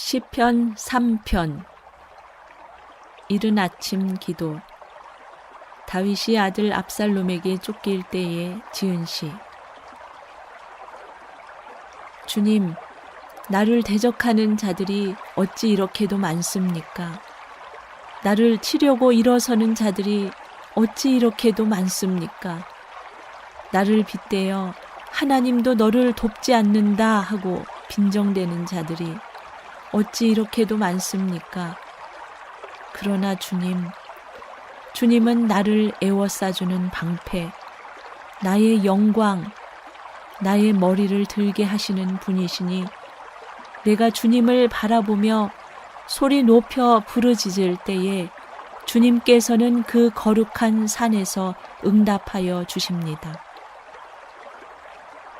시편 3편. 이른 아침 기도. 다윗이 아들 압살롬에게 쫓길 때에 지은 시. 주님, 나를 대적하는 자들이 어찌 이렇게도 많습니까? 나를 치려고 일어서는 자들이 어찌 이렇게도 많습니까? 나를 빗대어 하나님도 너를 돕지 않는다 하고 빈정대는 자들이 어찌 이렇게도 많습니까? 그러나 주님은 나를 애워싸주는 방패, 나의 영광, 나의 머리를 들게 하시는 분이시니 내가 주님을 바라보며 소리 높여 부르짖을 때에 주님께서는 그 거룩한 산에서 응답하여 주십니다.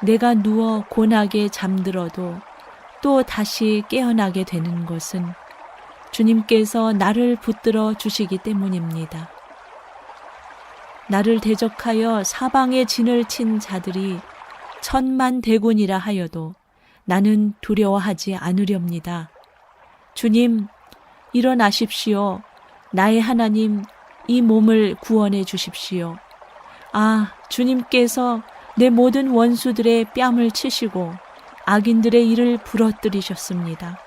내가 누워 곤하게 잠들어도 또 다시 깨어나게 되는 것은 주님께서 나를 붙들어 주시기 때문입니다. 나를 대적하여 사방에 진을 친 자들이 천만대군이라 하여도 나는 두려워하지 않으렵니다. 주님, 일어나십시오. 나의 하나님, 이 몸을 구원해 주십시오. 아, 주님께서 내 모든 원수들의 뺨을 치시고 악인들의 일을 부러뜨리셨습니다.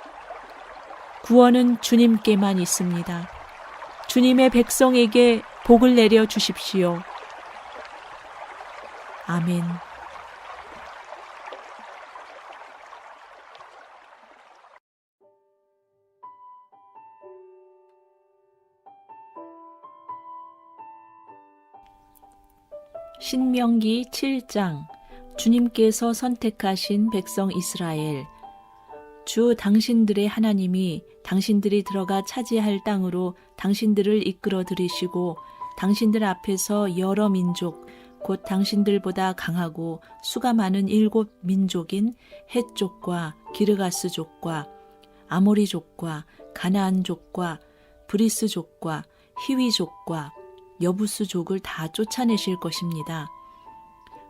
구원은 주님께만 있습니다. 주님의 백성에게 복을 내려 주십시오. 아멘. 신명기 7장. 주님께서 선택하신 백성 이스라엘. 주 당신들의 하나님이 당신들이 들어가 차지할 땅으로 당신들을 이끌어 들이시고 당신들 앞에서 여러 민족, 곧 당신들보다 강하고 수가 많은 7 민족인 헷족과 기르가스족과 아모리족과 가나안족과 브리스족과 히위족과 여부스족을 다 쫓아내실 것입니다.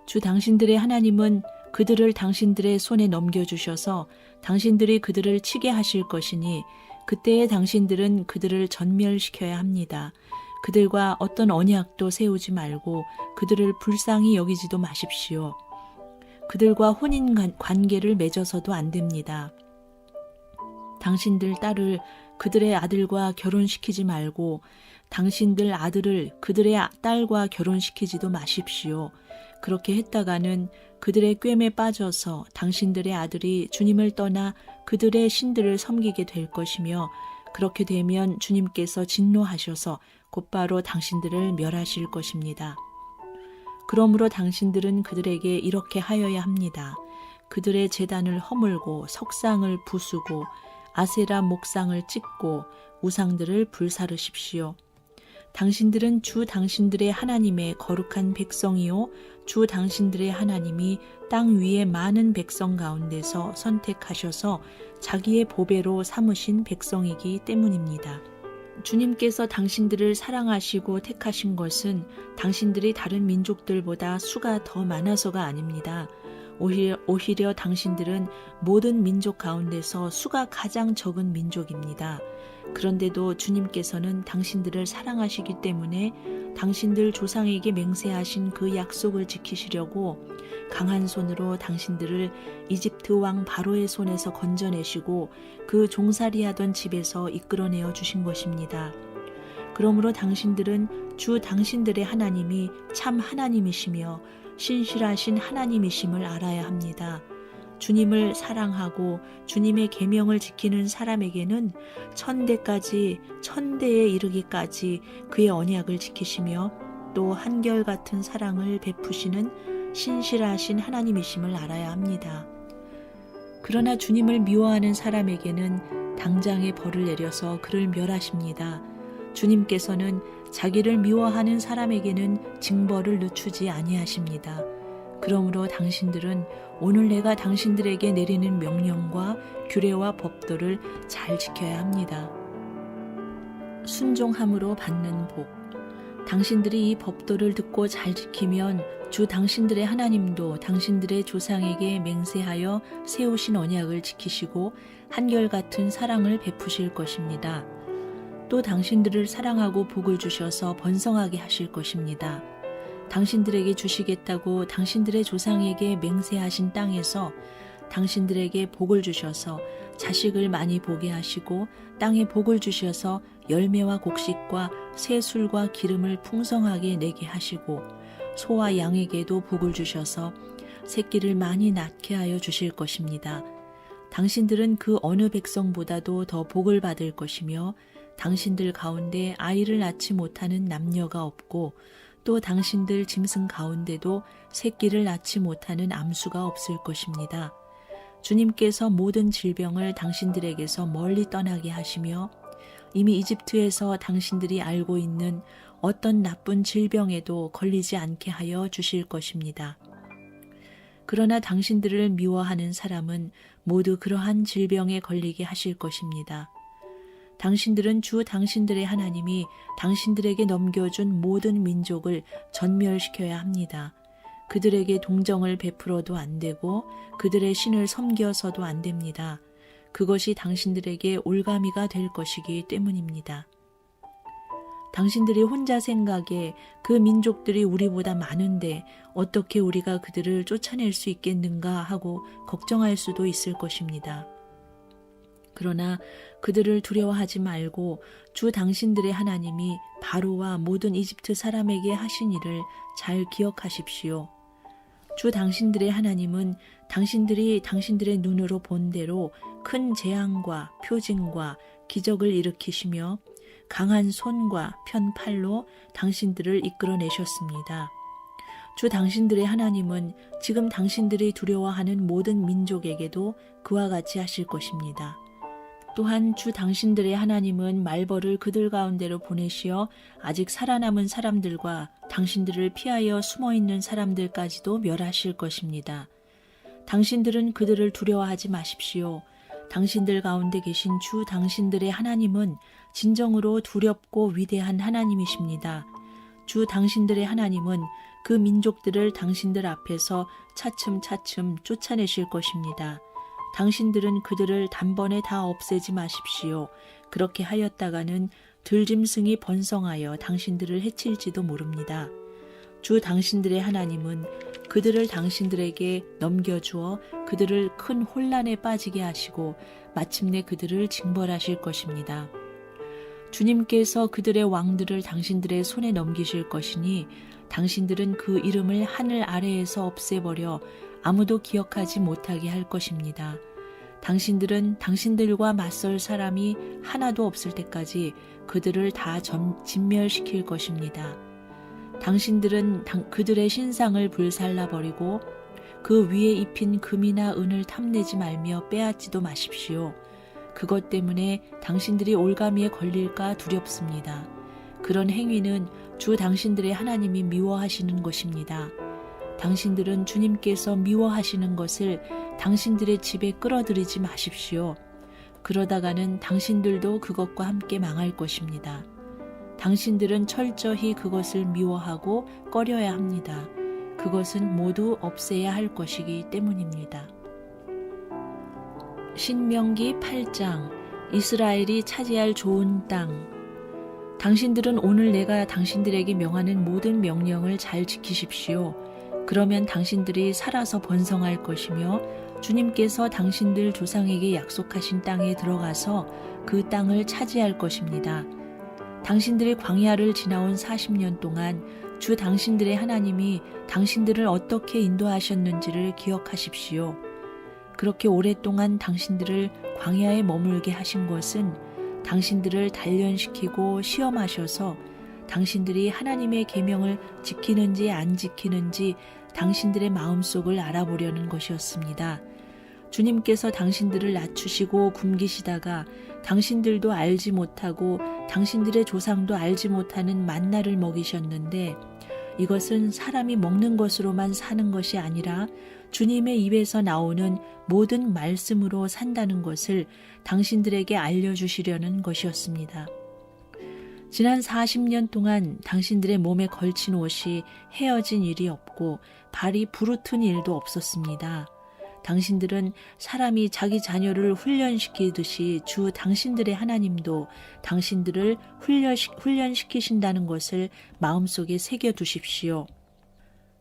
주 당신들의 하나님은 그들을 당신들의 손에 넘겨주셔서 당신들이 그들을 치게 하실 것이니 그때에 당신들은 그들을 전멸시켜야 합니다. 그들과 어떤 언약도 세우지 말고 그들을 불쌍히 여기지도 마십시오. 그들과 혼인 관계를 맺어서도 안 됩니다. 당신들 딸을 그들의 아들과 결혼시키지 말고 당신들 아들을 그들의 딸과 결혼시키지도 마십시오. 그렇게 했다가는 그들의 꿰매 빠져서 당신들의 아들이 주님을 떠나 그들의 신들을 섬기게 될 것이며 그렇게 되면 주님께서 진노하셔서 곧바로 당신들을 멸하실 것입니다. 그러므로 당신들은 그들에게 이렇게 하여야 합니다. 그들의 제단을 허물고 석상을 부수고 아세라 목상을 찍고 우상들을 불사르십시오. 당신들은 주 당신들의 하나님의 거룩한 백성이요 주 당신들의 하나님이 땅 위의 많은 백성 가운데서 선택하셔서 자기의 보배로 삼으신 백성이기 때문입니다. 주님께서 당신들을 사랑하시고 택하신 것은 당신들이 다른 민족들보다 수가 더 많아서가 아닙니다. 오히려 당신들은 모든 민족 가운데서 수가 가장 적은 민족입니다. 그런데도 주님께서는 당신들을 사랑하시기 때문에 당신들 조상에게 맹세하신 그 약속을 지키시려고 강한 손으로 당신들을 이집트 왕 바로의 손에서 건져내시고 그 종살이하던 집에서 이끌어내어 주신 것입니다. 그러므로 당신들은 주 당신들의 하나님이 참 하나님이시며 신실하신 하나님이심을 알아야 합니다. 주님을 사랑하고 주님의 계명을 지키는 사람에게는 천대에 이르기까지 그의 언약을 지키시며 또 한결같은 사랑을 베푸시는 신실하신 하나님이심을 알아야 합니다. 그러나 주님을 미워하는 사람에게는 당장에 벌을 내려서 그를 멸하십니다. 주님께서는 자기를 미워하는 사람에게는 징벌을 늦추지 아니하십니다. 그러므로 당신들은 오늘 내가 당신들에게 내리는 명령과 규례와 법도를 잘 지켜야 합니다. 순종함으로 받는 복. 당신들이 이 법도를 듣고 잘 지키면 주 당신들의 하나님도 당신들의 조상에게 맹세하여 세우신 언약을 지키시고 한결같은 사랑을 베푸실 것입니다. 또 당신들을 사랑하고 복을 주셔서 번성하게 하실 것입니다. 당신들에게 주시겠다고 당신들의 조상에게 맹세하신 땅에서 당신들에게 복을 주셔서 자식을 많이 보게 하시고 땅에 복을 주셔서 열매와 곡식과 새 술과 기름을 풍성하게 내게 하시고 소와 양에게도 복을 주셔서 새끼를 많이 낳게 하여 주실 것입니다. 당신들은 그 어느 백성보다도 더 복을 받을 것이며 당신들 가운데 아이를 낳지 못하는 남녀가 없고 또 당신들 짐승 가운데도 새끼를 낳지 못하는 암수가 없을 것입니다. 주님께서 모든 질병을 당신들에게서 멀리 떠나게 하시며 이미 이집트에서 당신들이 알고 있는 어떤 나쁜 질병에도 걸리지 않게 하여 주실 것입니다. 그러나 당신들을 미워하는 사람은 모두 그러한 질병에 걸리게 하실 것입니다. 당신들은 주 당신들의 하나님이 당신들에게 넘겨준 모든 민족을 전멸시켜야 합니다. 그들에게 동정을 베풀어도 안 되고 그들의 신을 섬겨서도 안 됩니다. 그것이 당신들에게 올가미가 될 것이기 때문입니다. 당신들이 혼자 생각에 그 민족들이 우리보다 많은데 어떻게 우리가 그들을 쫓아낼 수 있겠는가 하고 걱정할 수도 있을 것입니다. 그러나 그들을 두려워하지 말고 주 당신들의 하나님이 바로와 모든 이집트 사람에게 하신 일을 잘 기억하십시오. 주 당신들의 하나님은 당신들이 당신들의 눈으로 본 대로 큰 재앙과 표징과 기적을 일으키시며 강한 손과 편 팔로 당신들을 이끌어내셨습니다. 주 당신들의 하나님은 지금 당신들이 두려워하는 모든 민족에게도 그와 같이 하실 것입니다. 또한 주 당신들의 하나님은 말벌을 그들 가운데로 보내시어 아직 살아남은 사람들과 당신들을 피하여 숨어있는 사람들까지도 멸하실 것입니다. 당신들은 그들을 두려워하지 마십시오. 당신들 가운데 계신 주 당신들의 하나님은 진정으로 두렵고 위대한 하나님이십니다. 주 당신들의 하나님은 그 민족들을 당신들 앞에서 차츰차츰 쫓아내실 것입니다. 당신들은 그들을 단번에 다 없애지 마십시오. 그렇게 하였다가는 들짐승이 번성하여 당신들을 해칠지도 모릅니다. 주 당신들의 하나님은 그들을 당신들에게 넘겨주어 그들을 큰 혼란에 빠지게 하시고 마침내 그들을 징벌하실 것입니다. 주님께서 그들의 왕들을 당신들의 손에 넘기실 것이니 당신들은 그 이름을 하늘 아래에서 없애버려 아무도 기억하지 못하게 할 것입니다. 당신들은 당신들과 맞설 사람이 하나도 없을 때까지 그들을 다 진멸시킬 것입니다. 당신들은 그들의 신상을 불살라버리고 그 위에 입힌 금이나 은을 탐내지 말며 빼앗지도 마십시오. 그것 때문에 당신들이 올가미에 걸릴까 두렵습니다. 그런 행위는 주 당신들의 하나님이 미워하시는 것입니다. 당신들은 주님께서 미워하시는 것을 당신들의 집에 끌어들이지 마십시오. 그러다가는 당신들도 그것과 함께 망할 것입니다. 당신들은 철저히 그것을 미워하고 꺼려야 합니다. 그것은 모두 없애야 할 것이기 때문입니다. 신명기 8장 이스라엘이 차지할 좋은 땅. 당신들은 오늘 내가 당신들에게 명하는 모든 명령을 잘 지키십시오. 그러면 당신들이 살아서 번성할 것이며 주님께서 당신들 조상에게 약속하신 땅에 들어가서 그 땅을 차지할 것입니다. 당신들이 광야를 지나온 40년 동안 주 당신들의 하나님이 당신들을 어떻게 인도하셨는지를 기억하십시오. 그렇게 오랫동안 당신들을 광야에 머물게 하신 것은 당신들을 단련시키고 시험하셔서 당신들이 하나님의 계명을 지키는지 안 지키는지 당신들의 마음속을 알아보려는 것이었습니다. 주님께서 당신들을 낮추시고 굶기시다가 당신들도 알지 못하고 당신들의 조상도 알지 못하는 만나를 먹이셨는데 이것은 사람이 먹는 것으로만 사는 것이 아니라 주님의 입에서 나오는 모든 말씀으로 산다는 것을 당신들에게 알려주시려는 것이었습니다. 지난 40년 동안 당신들의 몸에 걸친 옷이 헤어진 일이 없고 발이 부르튼 일도 없었습니다. 당신들은 사람이 자기 자녀를 훈련시키듯이 주 당신들의 하나님도 당신들을 훈련시키신다는 것을 마음속에 새겨두십시오.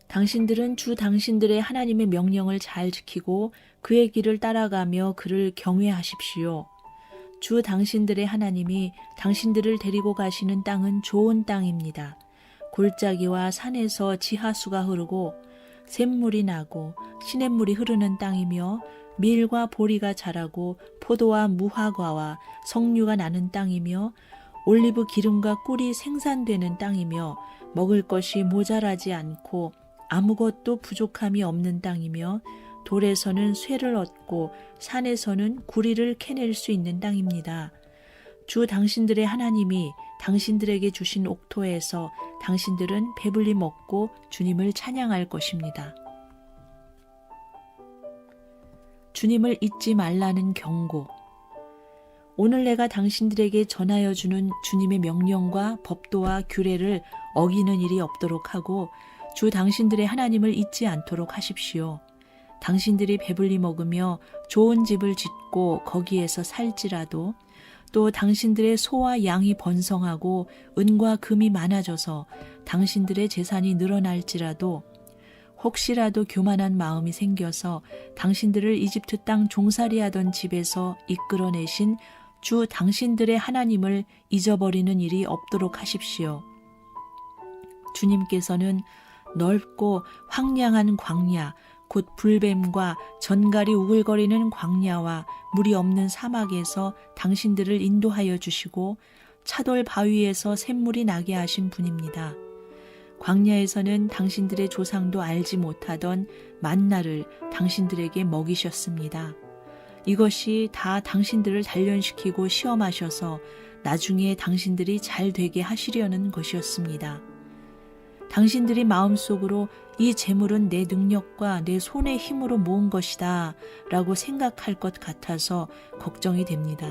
당신들은 주 당신들의 하나님의 명령을 잘 지키고 그의 길을 따라가며 그를 경외하십시오. 주 당신들의 하나님이 당신들을 데리고 가시는 땅은 좋은 땅입니다. 골짜기와 산에서 지하수가 흐르고 샘물이 나고 시냇물이 흐르는 땅이며 밀과 보리가 자라고 포도와 무화과와 석류가 나는 땅이며 올리브 기름과 꿀이 생산되는 땅이며 먹을 것이 모자라지 않고 아무것도 부족함이 없는 땅이며 돌에서는 쇠를 얻고 산에서는 구리를 캐낼 수 있는 땅입니다. 주 당신들의 하나님이 당신들에게 주신 옥토에서 당신들은 배불리 먹고 주님을 찬양할 것입니다. 주님을 잊지 말라는 경고. 오늘 내가 당신들에게 전하여 주는 주님의 명령과 법도와 규례를 어기는 일이 없도록 하고 주 당신들의 하나님을 잊지 않도록 하십시오. 당신들이 배불리 먹으며 좋은 집을 짓고 거기에서 살지라도 또 당신들의 소와 양이 번성하고 은과 금이 많아져서 당신들의 재산이 늘어날지라도 혹시라도 교만한 마음이 생겨서 당신들을 이집트 땅 종살이하던 집에서 이끌어내신 주 당신들의 하나님을 잊어버리는 일이 없도록 하십시오. 주님께서는 넓고 황량한 광야, 곧 불뱀과 전갈이 우글거리는 광야와 물이 없는 사막에서 당신들을 인도하여 주시고 차돌 바위에서 샘물이 나게 하신 분입니다. 광야에서는 당신들의 조상도 알지 못하던 만나를 당신들에게 먹이셨습니다. 이것이 다 당신들을 단련시키고 시험하셔서 나중에 당신들이 잘 되게 하시려는 것이었습니다. 당신들이 마음속으로 이 재물은 내 능력과 내 손의 힘으로 모은 것이다 라고 생각할 것 같아서 걱정이 됩니다.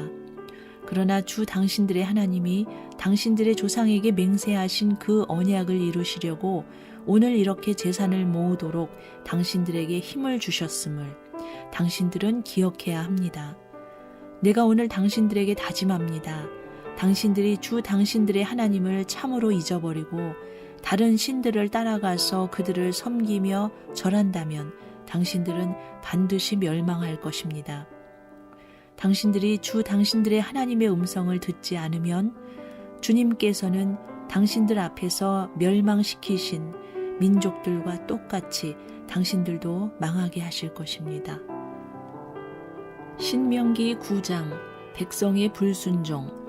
그러나 주 당신들의 하나님이 당신들의 조상에게 맹세하신 그 언약을 이루시려고 오늘 이렇게 재산을 모으도록 당신들에게 힘을 주셨음을 당신들은 기억해야 합니다. 내가 오늘 당신들에게 다짐합니다. 당신들이 주 당신들의 하나님을 참으로 잊어버리고 다른 신들을 따라가서 그들을 섬기며 절한다면 당신들은 반드시 멸망할 것입니다. 당신들이 주 당신들의 하나님의 음성을 듣지 않으면 주님께서는 당신들 앞에서 멸망시키신 민족들과 똑같이 당신들도 망하게 하실 것입니다. 신명기 9장 백성의 불순종.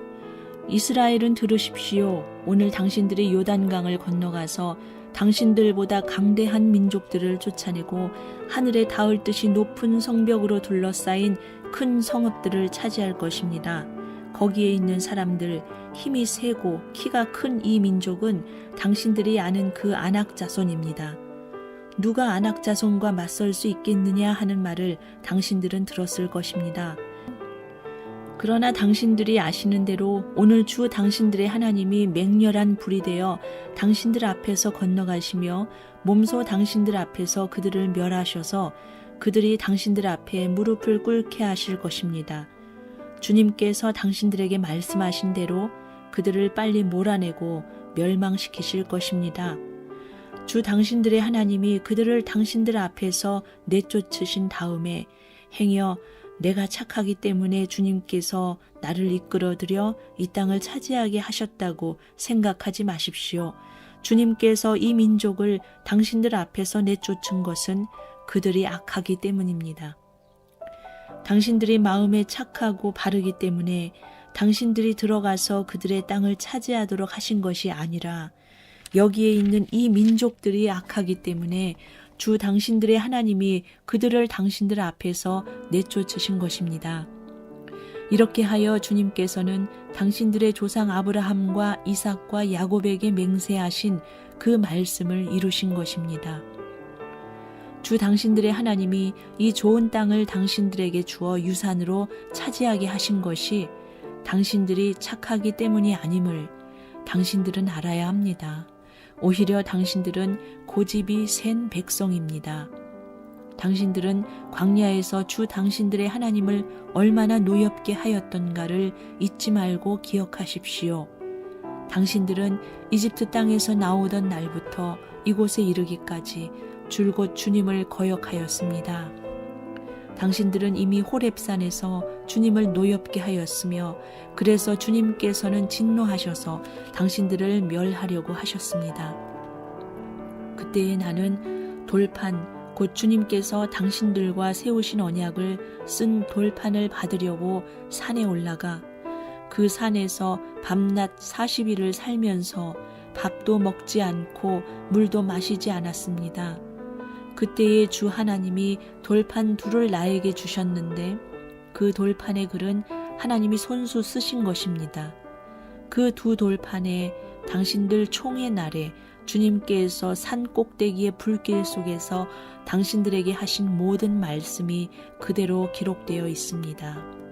이스라엘은 들으십시오. 오늘 당신들이 요단강을 건너가서 당신들보다 강대한 민족들을 쫓아내고 하늘에 닿을 듯이 높은 성벽으로 둘러싸인 큰 성읍들을 차지할 것입니다. 거기에 있는 사람들, 힘이 세고 키가 큰 이 민족은 당신들이 아는 그 아낙 자손입니다. 누가 아낙 자손과 맞설 수 있겠느냐 하는 말을 당신들은 들었을 것입니다. 그러나 당신들이 아시는 대로 오늘 주 당신들의 하나님이 맹렬한 불이 되어 당신들 앞에서 건너가시며 몸소 당신들 앞에서 그들을 멸하셔서 그들이 당신들 앞에 무릎을 꿇게 하실 것입니다. 주님께서 당신들에게 말씀하신 대로 그들을 빨리 몰아내고 멸망시키실 것입니다. 주 당신들의 하나님이 그들을 당신들 앞에서 내쫓으신 다음에 행여 내가 착하기 때문에 주님께서 나를 이끌어들여 이 땅을 차지하게 하셨다고 생각하지 마십시오. 주님께서 이 민족을 당신들 앞에서 내쫓은 것은 그들이 악하기 때문입니다. 당신들이 마음에 착하고 바르기 때문에 당신들이 들어가서 그들의 땅을 차지하도록 하신 것이 아니라 여기에 있는 이 민족들이 악하기 때문에 주 당신들의 하나님이 그들을 당신들 앞에서 내쫓으신 것입니다. 이렇게 하여 주님께서는 당신들의 조상 아브라함과 이삭과 야곱에게 맹세하신 그 말씀을 이루신 것입니다. 주 당신들의 하나님이 이 좋은 땅을 당신들에게 주어 유산으로 차지하게 하신 것이 당신들이 착하기 때문이 아님을 당신들은 알아야 합니다. 오히려 당신들은 고집이 센 백성입니다. 당신들은 광야에서 주 당신들의 하나님을 얼마나 노엽게 하였던가를 잊지 말고 기억하십시오. 당신들은 이집트 땅에서 나오던 날부터 이곳에 이르기까지 줄곧 주님을 거역하였습니다. 당신들은 이미 호렙산에서 주님을 노엽게 하였으며 그래서 주님께서는 진노하셔서 당신들을 멸하려고 하셨습니다. 그때에 나는 돌판 곧 주님께서 당신들과 세우신 언약을 쓴 돌판을 받으려고 산에 올라가 그 산에서 밤낮 40일을 살면서 밥도 먹지 않고 물도 마시지 않았습니다. 그때에 주 하나님이 돌판 둘을 나에게 주셨는데 그 돌판의 글은 하나님이 손수 쓰신 것입니다. 그 두 돌판에 당신들 총의 날에 주님께서 산 꼭대기의 불길 속에서 당신들에게 하신 모든 말씀이 그대로 기록되어 있습니다.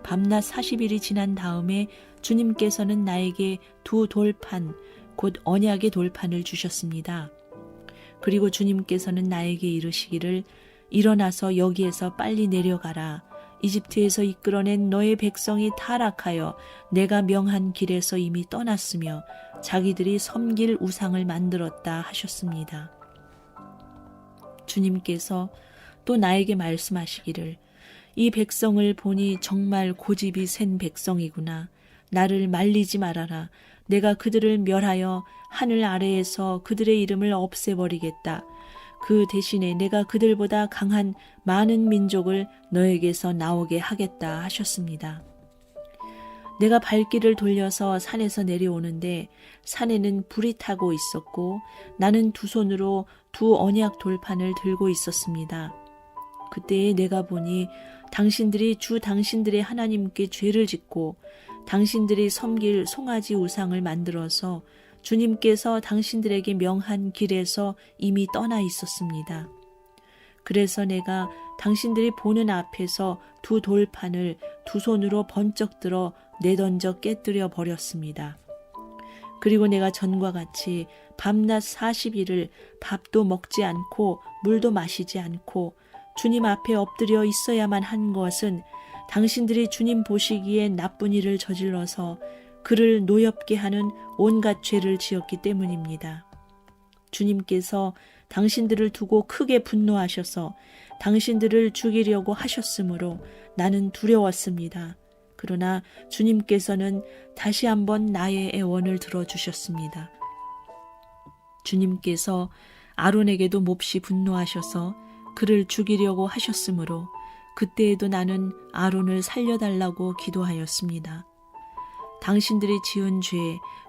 밤낮 40일이 지난 다음에 주님께서는 나에게 두 돌판, 곧 언약의 돌판을 주셨습니다. 그리고 주님께서는 나에게 이르시기를 일어나서 여기에서 빨리 내려가라. 이집트에서 이끌어낸 너의 백성이 타락하여 내가 명한 길에서 이미 떠났으며 자기들이 섬길 우상을 만들었다 하셨습니다. 주님께서 또 나에게 말씀하시기를 이 백성을 보니 정말 고집이 센 백성이구나. 나를 말리지 말아라. 내가 그들을 멸하여 하늘 아래에서 그들의 이름을 없애버리겠다. 그 대신에 내가 그들보다 강한 많은 민족을 너에게서 나오게 하겠다 하셨습니다. 내가 발길을 돌려서 산에서 내려오는데 산에는 불이 타고 있었고 나는 두 손으로 두 언약 돌판을 들고 있었습니다. 그때에 내가 보니 당신들이 주 당신들의 하나님께 죄를 짓고 당신들이 섬길 송아지 우상을 만들어서 주님께서 당신들에게 명한 길에서 이미 떠나 있었습니다. 그래서 내가 당신들이 보는 앞에서 두 돌판을 두 손으로 번쩍 들어 내던져 깨뜨려 버렸습니다. 그리고 내가 전과 같이 밤낮 40일을 밥도 먹지 않고 물도 마시지 않고 주님 앞에 엎드려 있어야만 한 것은 당신들이 주님 보시기에 나쁜 일을 저질러서 그를 노엽게 하는 온갖 죄를 지었기 때문입니다. 주님께서 당신들을 두고 크게 분노하셔서 당신들을 죽이려고 하셨으므로 나는 두려웠습니다. 그러나 주님께서는 다시 한번 나의 애원을 들어주셨습니다. 주님께서 아론에게도 몹시 분노하셔서 그를 죽이려고 하셨으므로 그때에도 나는 아론을 살려달라고 기도하였습니다. 당신들이 지은 죄,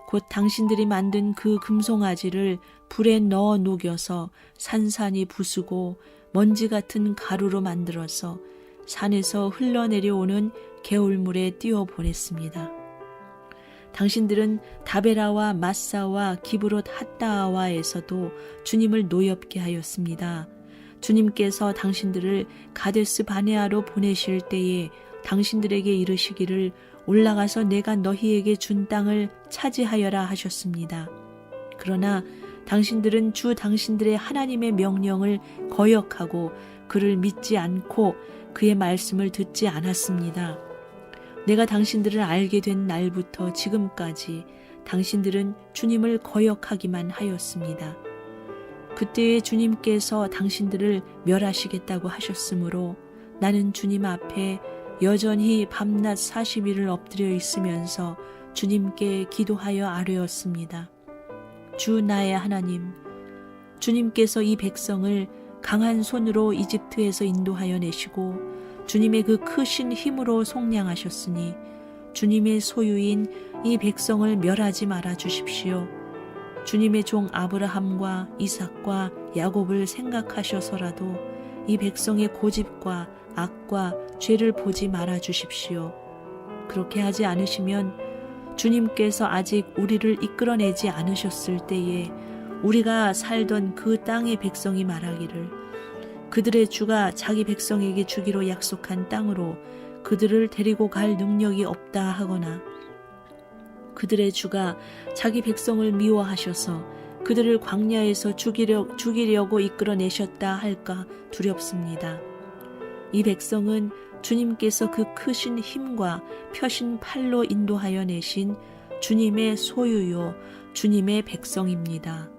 곧 당신들이 만든 그 금송아지를 불에 넣어 녹여서 산산이 부수고 먼지 같은 가루로 만들어서 산에서 흘러내려오는 개울물에 띄워 보냈습니다. 당신들은 다베라와 마사와 기브롯 핫다아와에서도 주님을 노엽게 하였습니다. 주님께서 당신들을 가데스 바네아로 보내실 때에 당신들에게 이르시기를 올라가서 내가 너희에게 준 땅을 차지하여라 하셨습니다. 그러나 당신들은 주 당신들의 하나님의 명령을 거역하고 그를 믿지 않고 그의 말씀을 듣지 않았습니다. 내가 당신들을 알게 된 날부터 지금까지 당신들은 주님을 거역하기만 하였습니다. 그때에 주님께서 당신들을 멸하시겠다고 하셨으므로 나는 주님 앞에 여전히 밤낮 40일을 엎드려 있으면서 주님께 기도하여 아뢰었습니다. 주 나의 하나님, 주님께서 이 백성을 강한 손으로 이집트에서 인도하여 내시고 주님의 그 크신 힘으로 속량하셨으니 주님의 소유인 이 백성을 멸하지 말아 주십시오. 주님의 종 아브라함과 이삭과 야곱을 생각하셔서라도 이 백성의 고집과 악과 죄를 보지 말아 주십시오. 그렇게 하지 않으시면 주님께서 아직 우리를 이끌어내지 않으셨을 때에 우리가 살던 그 땅의 백성이 말하기를 그들의 주가 자기 백성에게 주기로 약속한 땅으로 그들을 데리고 갈 능력이 없다 하거나 그들의 주가 자기 백성을 미워하셔서 그들을 광야에서 죽이려고 이끌어내셨다 할까 두렵습니다. 이 백성은 주님께서 그 크신 힘과 펴신 팔로 인도하여 내신 주님의 소유요, 주님의 백성입니다.